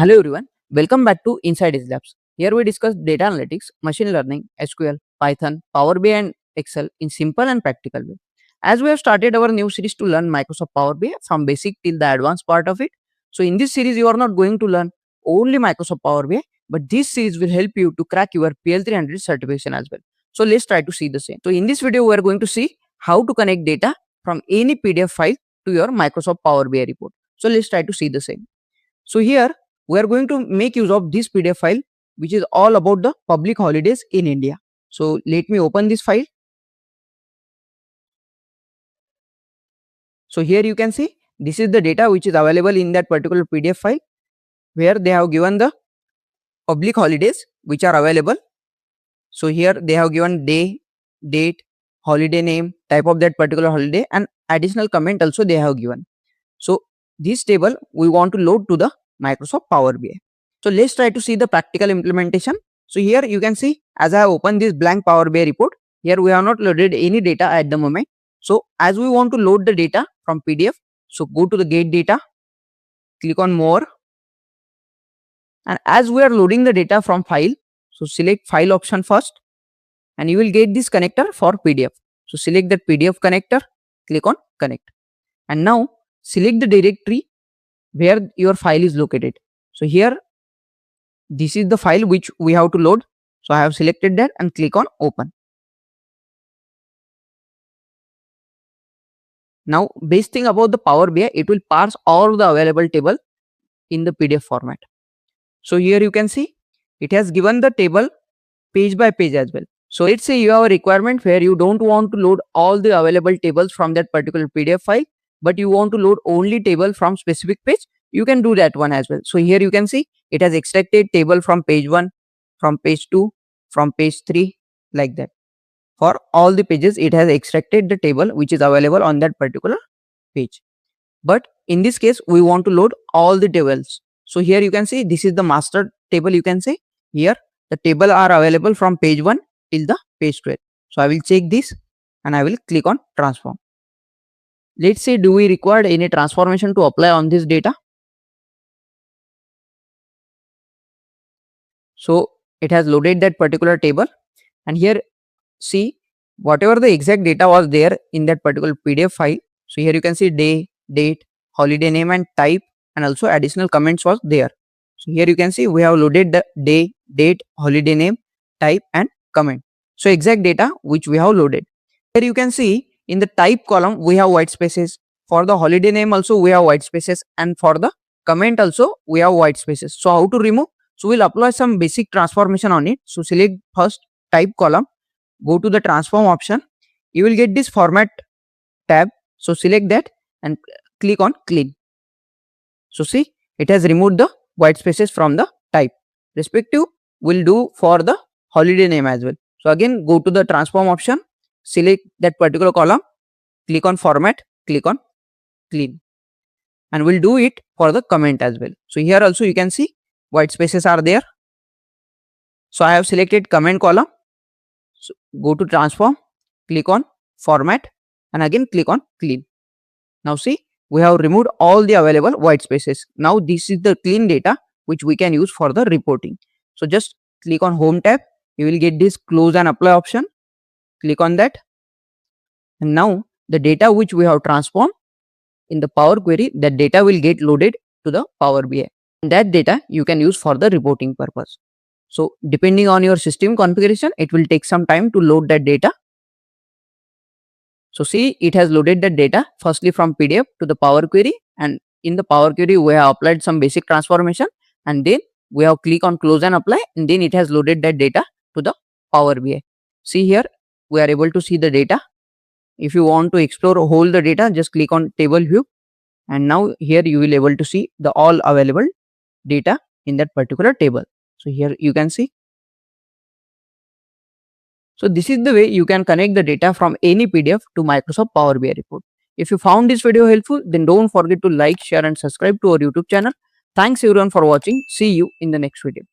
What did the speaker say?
Hello everyone, welcome back to Inside Edge Labs. Here we discuss data analytics, machine learning, SQL, Python, Power BI and Excel in simple and practical way. As we have started our new series to learn Microsoft Power BI from basic till the advanced part of it. So in this series you are not going to learn only Microsoft Power BI, but this series will help you to crack your PL300 certification as well. So let's try to see the same. So in this video we are going to see how to connect data from any PDF file to your Microsoft Power BI report. So let's try to see the same. So here we are going to make use of this PDF file which is all about the public holidays in India. So let me open this file. So here you can see this is the data which is available in that particular PDF file where they have given the public holidays which are available. So here they have given day, date, holiday name, type of that particular holiday and additional comment also they have given. So this table we want to load to the Microsoft Power BI. So let's try to see the practical implementation. So here you can see as I have opened this blank Power BI report, here we have not loaded any data at the moment. So as we want to load the data from PDF, so go to the get data, click on more, and as we are loading the data from file, so select file option first and you will get this connector for PDF. So select that PDF connector, click on connect, and now select the directory where your file is located. So here this is the file which we have to load. So I have selected that and click on open. Now best thing about the Power BI, it will parse all the available table in the PDF format. So here you can see it has given the table page by page as well. So let's say you have a requirement where you don't want to load all the available tables from that particular PDF file, but you want to load only table from specific page, you can do that one as well. So here you can see it has extracted table from page 1, from page 2, from page 3, like that. For all the pages it has extracted the table which is available on that particular page. But in this case we want to load all the tables. So here you can see this is the master table. You can say here the table are available from page 1 till the page 12. So I will check this and I will click on transform. Let's say do we require any transformation to apply on this data. So it has loaded that particular table and here see whatever the exact data was there in that particular PDF file. So here you can see day, date, holiday name and type, and also additional comments was there. So here you can see we have loaded the day, date, holiday name, type and comment. So exact data which we have loaded. Here you can see in the type column we have white spaces. For the holiday name also we have white spaces, and for the comment also we have white spaces. So how to remove? So we'll apply some basic transformation on it. So select first type column, go to the transform option, you will get this format tab. So select that and click on clean. So see it has removed the white spaces from the type. Respective will do for the holiday name as well. So again go to the transform option, select that particular column, click on format, click on clean, and we'll do it for the comment as well. So here also you can see white spaces are there. So I have selected comment column. So go to transform, click on format and again click on clean. Now see we have removed all the available white spaces. Now this is the clean data which we can use for the reporting. So just click on home tab, you will get this close and apply option, click on that, and now the data which we have transformed in the Power Query, that data will get loaded to the Power BI. And that data you can use for the reporting purpose. So depending on your system configuration, it will take some time to load that data. So see it has loaded the data firstly from PDF to the Power Query, and in the Power Query we have applied some basic transformation and then we have click on close and apply, and then it has loaded that data to the Power BI. See here we are able to see the data. If you want to explore whole the data, just click on table view, and now here you will able to see the all available data in that particular table. So here you can see. So this is the way you can connect the data from any PDF to Microsoft Power BI report. If you found this video helpful, then don't forget to like, share and subscribe to our YouTube channel. Thanks everyone for watching. See you in the next video.